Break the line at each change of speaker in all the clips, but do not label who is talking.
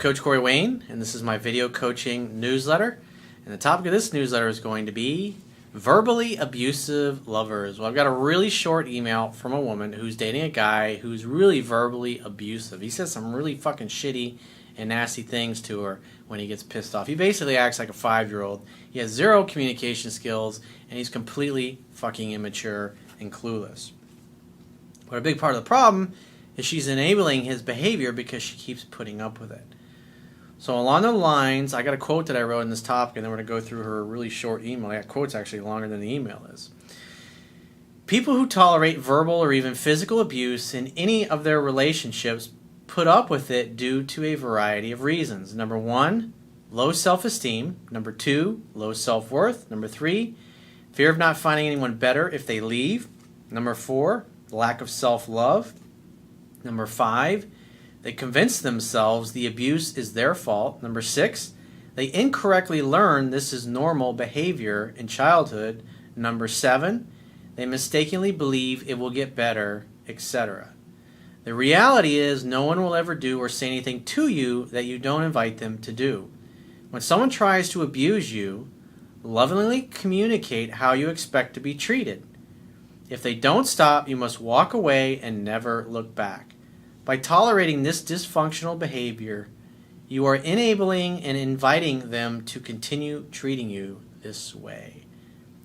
Coach Corey Wayne, and this is my video coaching newsletter. And the topic of this newsletter is going to be verbally abusive lovers. Well, I've got a really short email from a woman who's dating a guy who's really verbally abusive. He says some really fucking shitty and nasty things to her when he gets pissed off. He basically acts like a 5-year-old. He has zero communication skills, and he's completely fucking immature and clueless. But a big part of the problem is she's enabling his behavior because she keeps putting up with it. So along the lines, I got a quote that I wrote in this topic, and then we're going to go through her really short email. That quote's actually longer than the email is. People who tolerate verbal or even physical abuse in any of their relationships put up with it due to a variety of reasons. Number 1, low self-esteem. Number 2, low self-worth. Number 3, fear of not finding anyone better if they leave. Number 4, lack of self-love. Number 5, they convince themselves the abuse is their fault. Number 6, they incorrectly learn this is normal behavior in childhood. Number 7, they mistakenly believe it will get better, etc. The reality is no one will ever do or say anything to you that you don't invite them to do. When someone tries to abuse you, lovingly communicate how you expect to be treated. If they don't stop, you must walk away and never look back. By tolerating this dysfunctional behavior, you are enabling and inviting them to continue treating you this way.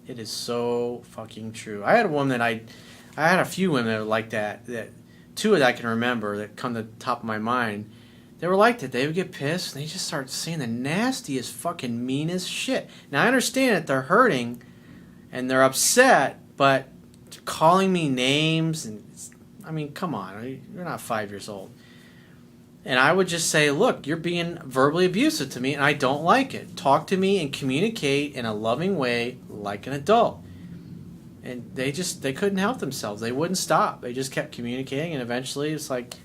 It is so fucking true. I had a woman that I had a few women that were like that. That two that I can remember that come to the top of my mind. They were like that. They would get pissed and they just start saying the nastiest, fucking meanest shit. Now I understand that they're hurting and they're upset, but calling me names and I mean, come on, you're not 5 years old. And I would just say, look, you're being verbally abusive to me and I don't like it. Talk to me and communicate in a loving way like an adult. And they couldn't help themselves. They wouldn't stop. They just kept communicating and eventually it's like,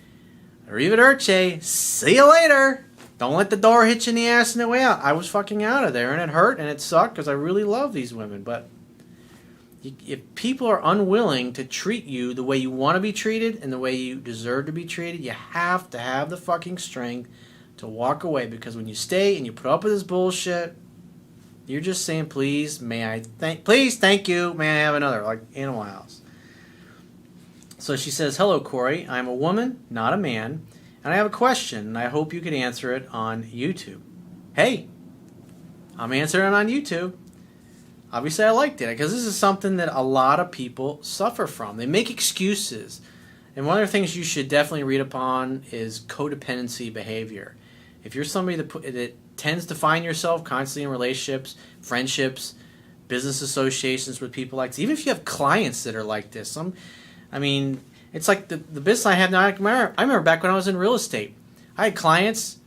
arrivederci, see you later. Don't let the door hit you in the ass on the way out. I was fucking out of there and it hurt and it sucked because I really love these women, but if people are unwilling to treat you the way you want to be treated and the way you deserve to be treated, you have to have the fucking strength to walk away. Because when you stay and you put up with this bullshit, you're just saying, please, please, thank you, may I have another, like Animal House. So she says, hello, Corey. I'm a woman, not a man, and I have a question, and I hope you can answer it on YouTube. Hey, I'm answering it on YouTube. Obviously, I liked it because this is something that a lot of people suffer from. They make excuses. And one of the things you should definitely read upon is codependency behavior. If you're somebody that tends to find yourself constantly in relationships, friendships, business associations with people like this, even if you have clients that are like this, it's like the business I have now. I remember back when I was in real estate. I had clients.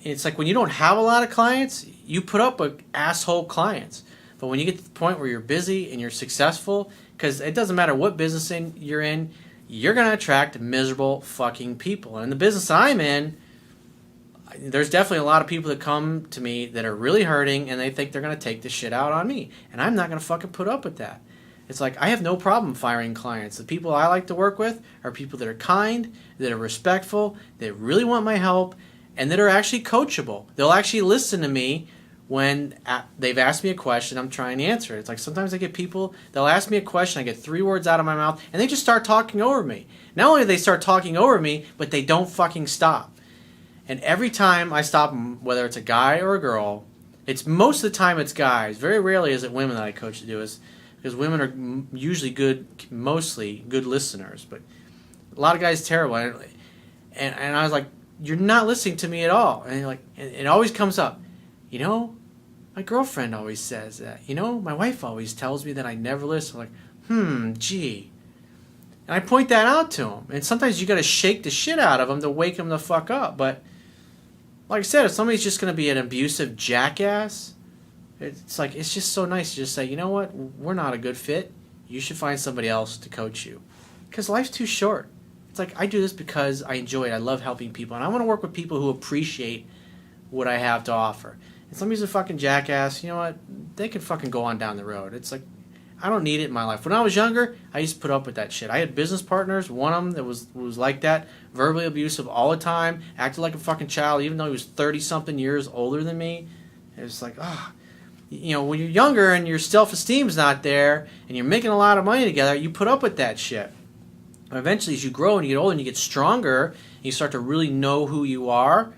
It's like when you don't have a lot of clients, you put up with asshole clients. But when you get to the point where you're busy and you're successful, because it doesn't matter what business you're in, you're going to attract miserable fucking people. And in the business I'm in, there's definitely a lot of people that come to me that are really hurting and they think they're going to take the shit out on me. And I'm not going to fucking put up with that. It's like I have no problem firing clients. The people I like to work with are people that are kind, that are respectful, that really want my help, and that are actually coachable. They'll actually listen to me when they've asked me a question, I'm trying to answer it. It's like sometimes I get people, they'll ask me a question, I get 3 words out of my mouth, and they just start talking over me. Not only do they start talking over me, but they don't fucking stop. And every time I stop them, whether it's a guy or a girl, most of the time it's guys. Very rarely is it women that I coach to do this, because women are usually mostly good listeners, but a lot of guys terrible. And I was like, you're not listening to me at all. And like, it always comes up, my girlfriend always says that. My wife always tells me that I never listen. I'm like, gee. And I point that out to them. And sometimes you got to shake the shit out of them to wake them the fuck up. But like I said, if somebody's just going to be an abusive jackass, it's just so nice to just say, you know what, we're not a good fit. You should find somebody else to coach you. Because life's too short. It's like I do this because I enjoy it. I love helping people. And I want to work with people who appreciate what I have to offer. If somebody's a fucking jackass, you know what? They can fucking go on down the road. It's like, I don't need it in my life. When I was younger, I used to put up with that shit. I had business partners, one of them that was like that, verbally abusive all the time, acted like a fucking child, even though he was 30-something years older than me. It was like, you know, when you're younger and your self-esteem's not there and you're making a lot of money together, you put up with that shit. Eventually, as you grow and you get older and you get stronger, and you start to really know who you are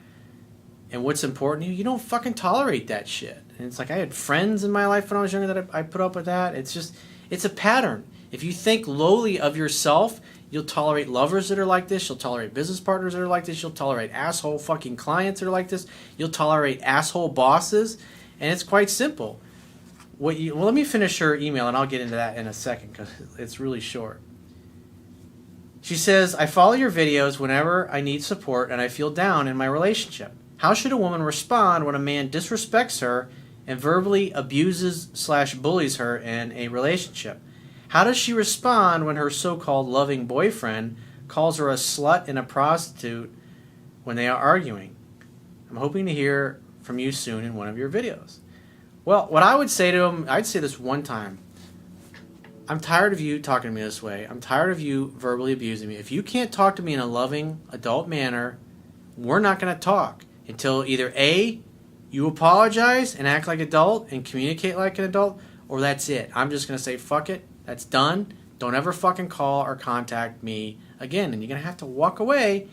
and what's important to you, you don't fucking tolerate that shit. And it's like, I had friends in my life when I was younger that I put up with that. It's a pattern. If you think lowly of yourself, you'll tolerate lovers that are like this. You'll tolerate business partners that are like this. You'll tolerate asshole fucking clients that are like this. You'll tolerate asshole bosses. And it's quite simple. Well, let me finish her email, and I'll get into that in a second because it's really short. She says, I follow your videos whenever I need support and I feel down in my relationship. How should a woman respond when a man disrespects her and verbally abuses/bullies her in a relationship? How does she respond when her so-called loving boyfriend calls her a slut and a prostitute when they are arguing? I'm hoping to hear from you soon in one of your videos. Well, what I would say to him, I'd say this one time. I'm tired of you talking to me this way. I'm tired of you verbally abusing me. If you can't talk to me in a loving, adult manner, we're not going to talk until either A, you apologize and act like an adult and communicate like an adult, or that's it. I'm just going to say, fuck it. That's done. Don't ever fucking call or contact me again. And you're going to have to walk away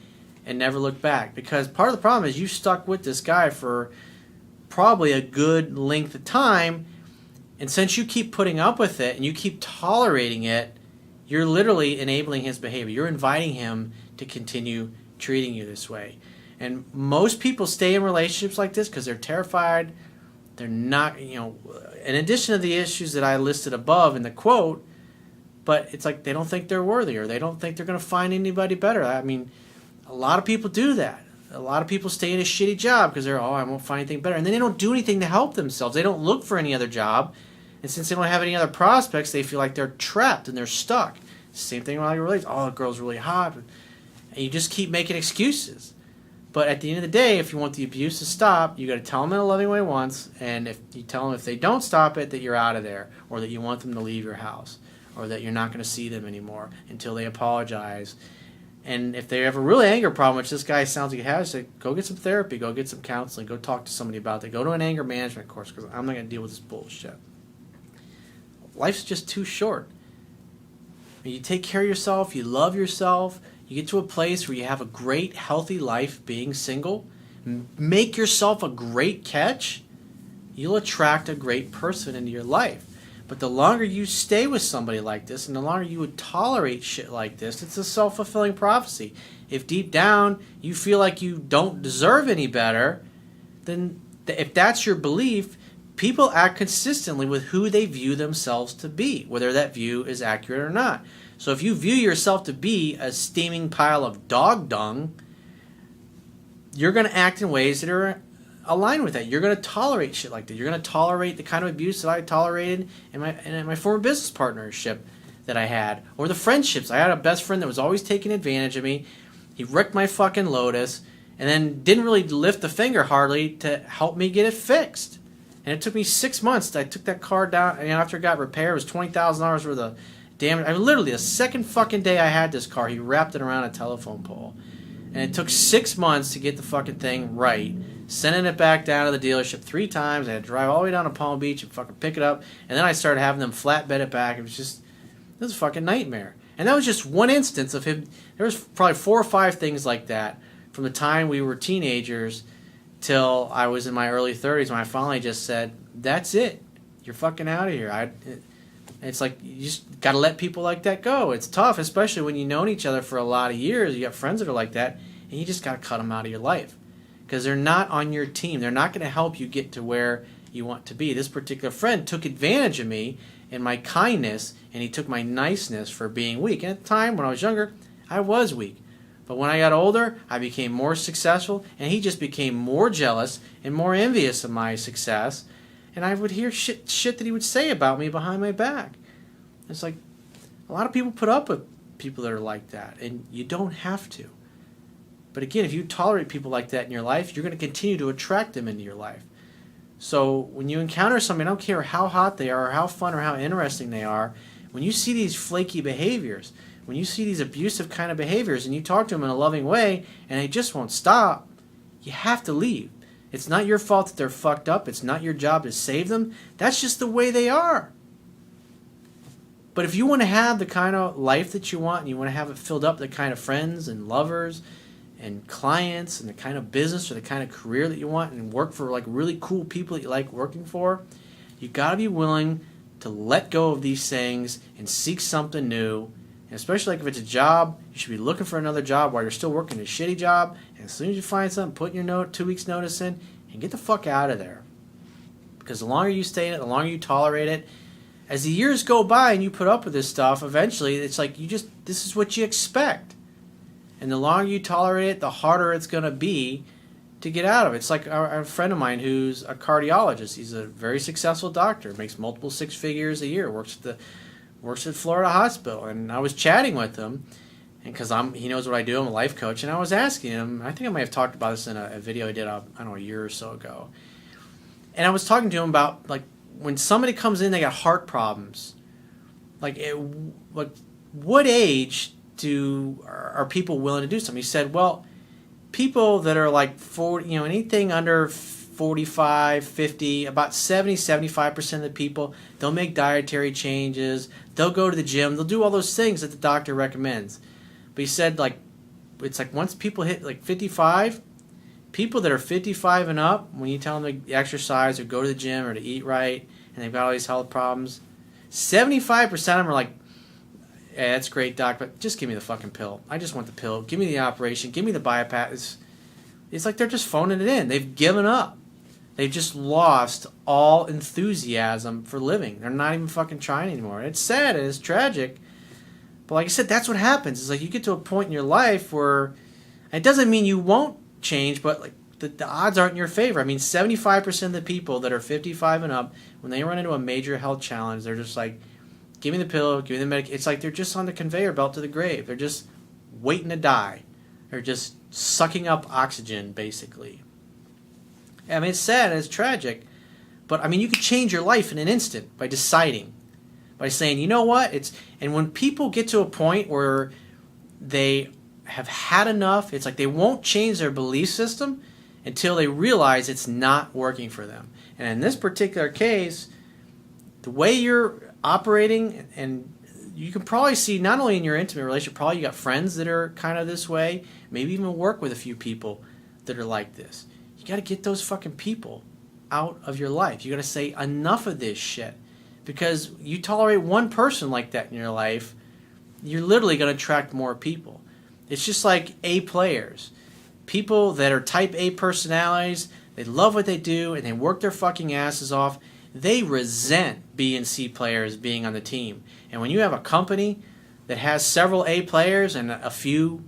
and never look back. Because part of the problem is you stuck with this guy for probably a good length of time. And since you keep putting up with it and you keep tolerating it, you're literally enabling his behavior. You're inviting him to continue treating you this way. And most people stay in relationships like this because they're terrified. They're not, you know, in addition to the issues that I listed above in the quote, but it's like they don't think they're worthy or they don't think they're going to find anybody better. I mean, a lot of people do that. A lot of people stay in a shitty job because they're, I won't find anything better. And then they don't do anything to help themselves. They don't look for any other job. And since they don't have any other prospects, they feel like they're trapped and they're stuck. Same thing with your relationship. Oh, the girl's really hot. And you just keep making excuses. But at the end of the day, if you want the abuse to stop, you got to tell them in a loving way once. And if you tell them if they don't stop it, that you're out of there. Or that you want them to leave your house. Or that you're not going to see them anymore until they apologize. And if they have a really anger problem, which this guy sounds like he has, say, go get some therapy. Go get some counseling. Go talk to somebody about that. Go to an anger management course because I'm not going to deal with this bullshit. Life's just too short. You take care of yourself, you love yourself, you get to a place where you have a great, healthy life being single, make yourself a great catch, you'll attract a great person into your life. But the longer you stay with somebody like this and the longer you would tolerate shit like this, it's a self-fulfilling prophecy. If deep down you feel like you don't deserve any better, then if that's your belief, people act consistently with who they view themselves to be, whether that view is accurate or not. So if you view yourself to be a steaming pile of dog dung, you're going to act in ways that are aligned with that. You're going to tolerate shit like that. You're going to tolerate the kind of abuse that I tolerated in my former business partnership that I had, or the friendships. I had a best friend that was always taking advantage of me. He wrecked my fucking Lotus, and then didn't really lift a finger hardly to help me get it fixed. And it took me 6 months. I took that car down, and after it got repaired, it was $20,000 worth of damage. I mean, literally, the second fucking day I had this car, he wrapped it around a telephone pole. And it took 6 months to get the fucking thing right. Sending it back down to the dealership 3 times. I had to drive all the way down to Palm Beach and fucking pick it up. And then I started having them flatbed it back. It was a fucking nightmare. And that was just one instance of him. There was probably 4 or 5 things like that from the time we were teenagers till I was in my early 30s when I finally just said, that's it. You're fucking out of here. It's like you just got to let people like that go. It's tough, especially when you've known each other for a lot of years. You got friends that are like that, and you just got to cut them out of your life because they're not on your team. They're not going to help you get to where you want to be. This particular friend took advantage of me and my kindness, and he took my niceness for being weak. And at the time, when I was younger, I was weak. But when I got older, I became more successful, and he just became more jealous and more envious of my success. And I would hear shit that he would say about me behind my back. It's like a lot of people put up with people that are like that, and you don't have to. But again, if you tolerate people like that in your life, you're going to continue to attract them into your life. So when you encounter somebody, I don't care how hot they are or how fun or how interesting they are, when you see these flaky behaviors, when you see these abusive kind of behaviors and you talk to them in a loving way and they just won't stop, you have to leave. It's not your fault that they're fucked up. It's not your job to save them. That's just the way they are. But if you want to have the kind of life that you want and you want to have it filled up with the kind of friends and lovers and clients and the kind of business or the kind of career that you want and work for like really cool people that you like working for, you got to be willing to let go of these things and seek something new. And especially like if it's a job, you should be looking for another job while you're still working a shitty job. And as soon as you find something, put your 2 weeks notice in and get the fuck out of there. Because the longer you stay in it, the longer you tolerate it, as the years go by and you put up with this stuff, eventually it's like this is what you expect. And the longer you tolerate it, the harder it's going to be to get out of it. It's like a friend of mine who's a cardiologist. He's a very successful doctor, makes multiple six figures a year, works at Florida Hospital. And I was chatting with him, and because he knows what I do, I'm a life coach, and I was asking him, I think I may have talked about this in a video I did, I don't know, a year or so ago. And I was talking to him about, like, when somebody comes in, they got heart problems. Like what age are people willing to do something? He said, well, people that are like 40, anything under 45, 50, about 75% of the people, they'll make dietary changes, they'll go to the gym, they'll do all those things that the doctor recommends. But he said, like, it's like once people hit like 55, people that are 55 and up, when you tell them to exercise or go to the gym or to eat right, and they've got all these health problems, 75% of them are like, yeah, that's great, doc, but just give me the fucking pill. I just want the pill. Give me the operation. Give me the bypass. It's like they're just phoning it in. They've given up. They've just lost all enthusiasm for living. They're not even fucking trying anymore. It's sad and it's tragic. But like I said, that's what happens. It's like you get to a point in your life where it doesn't mean you won't change, but like the odds aren't in your favor. I mean, 75% of the people that are 55 and up, when they run into a major health challenge, they're just like, give me the pill, give me the medication. It's like they're just on the conveyor belt to the grave. They're just waiting to die. They're just sucking up oxygen, basically. I mean, it's sad and it's tragic, but I mean, you can change your life in an instant by deciding, by saying, you know what? And when people get to a point where they have had enough, it's like they won't change their belief system until they realize it's not working for them. And in this particular case, the way you're operating, and you can probably see not only in your intimate relationship, probably you got friends that are kind of this way, maybe even work with a few people that are like this. You got to get those fucking people out of your life. You got to say enough of this shit, because you tolerate one person like that in your life, you're literally going to attract more people. It's just like A players. People that are type A personalities, they love what they do and they work their fucking asses off. They resent B and C players being on the team. And when you have a company that has several A players and a few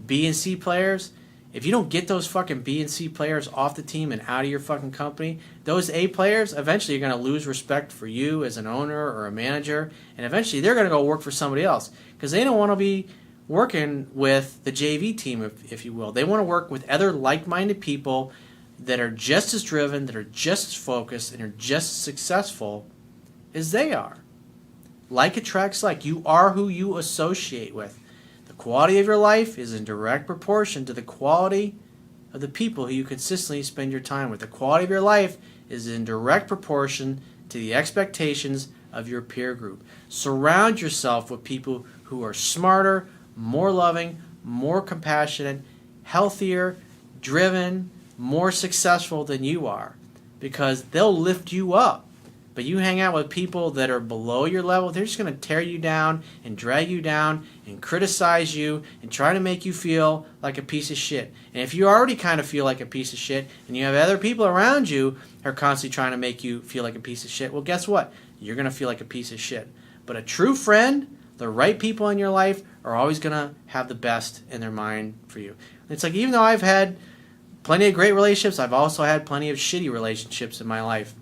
B and C players, if you don't get those fucking B and C players off the team and out of your fucking company, those A players, eventually you're going to lose respect for you as an owner or a manager, and eventually they're going to go work for somebody else because they don't want to be working with the JV team, if you will. They want to work with other like-minded people that are just as driven, that are just as focused, and are just as successful as they are. Like attracts like. You are who you associate with. The quality of your life is in direct proportion to the quality of the people who you consistently spend your time with. The quality of your life is in direct proportion to the expectations of your peer group. Surround yourself with people who are smarter, more loving, more compassionate, healthier, driven, more successful than you are, because they'll lift you up. But you hang out with people that are below your level, they're just going to tear you down and drag you down and criticize you and try to make you feel like a piece of shit. And if you already kind of feel like a piece of shit and you have other people around you who are constantly trying to make you feel like a piece of shit, well, guess what? You're going to feel like a piece of shit. But a true friend, the right people in your life, are always going to have the best in their mind for you. It's like, even though I've had plenty of great relationships, I've also had plenty of shitty relationships in my life.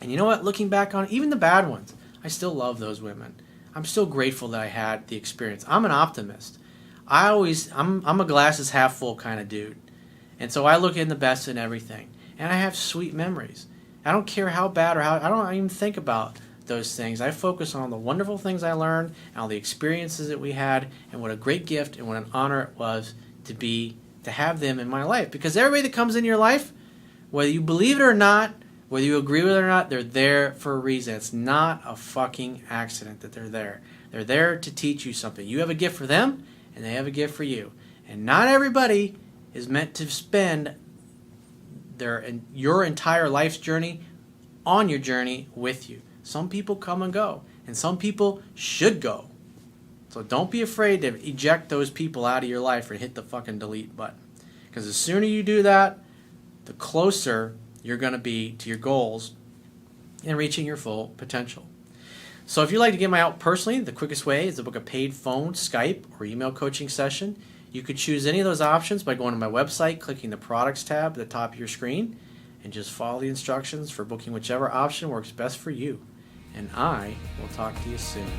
And you know what? Looking back on even the bad ones, I still love those women. I'm still grateful that I had the experience. I'm an optimist. I'm a glasses half full kind of dude. And so I look in the best in everything. And I have sweet memories. I don't care how bad or how, I don't even think about those things. I focus on the wonderful things I learned and all the experiences that we had, and what a great gift and what an honor it was to have them in my life. Because everybody that comes in your life, whether you believe it or not, whether you agree with it or not, they're there for a reason. It's not a fucking accident that they're there. They're there to teach you something. You have a gift for them, and they have a gift for you. And not everybody is meant to spend your entire life's journey on your journey with you. Some people come and go, and some people should go. So don't be afraid to eject those people out of your life or hit the fucking delete button. Because the sooner you do that, the closer you're going to be to your goals and reaching your full potential. So if you'd like to get my help personally, the quickest way is to book a paid phone, Skype, or email coaching session. You could choose any of those options by going to my website, clicking the products tab at the top of your screen, and just follow the instructions for booking whichever option works best for you. And I will talk to you soon.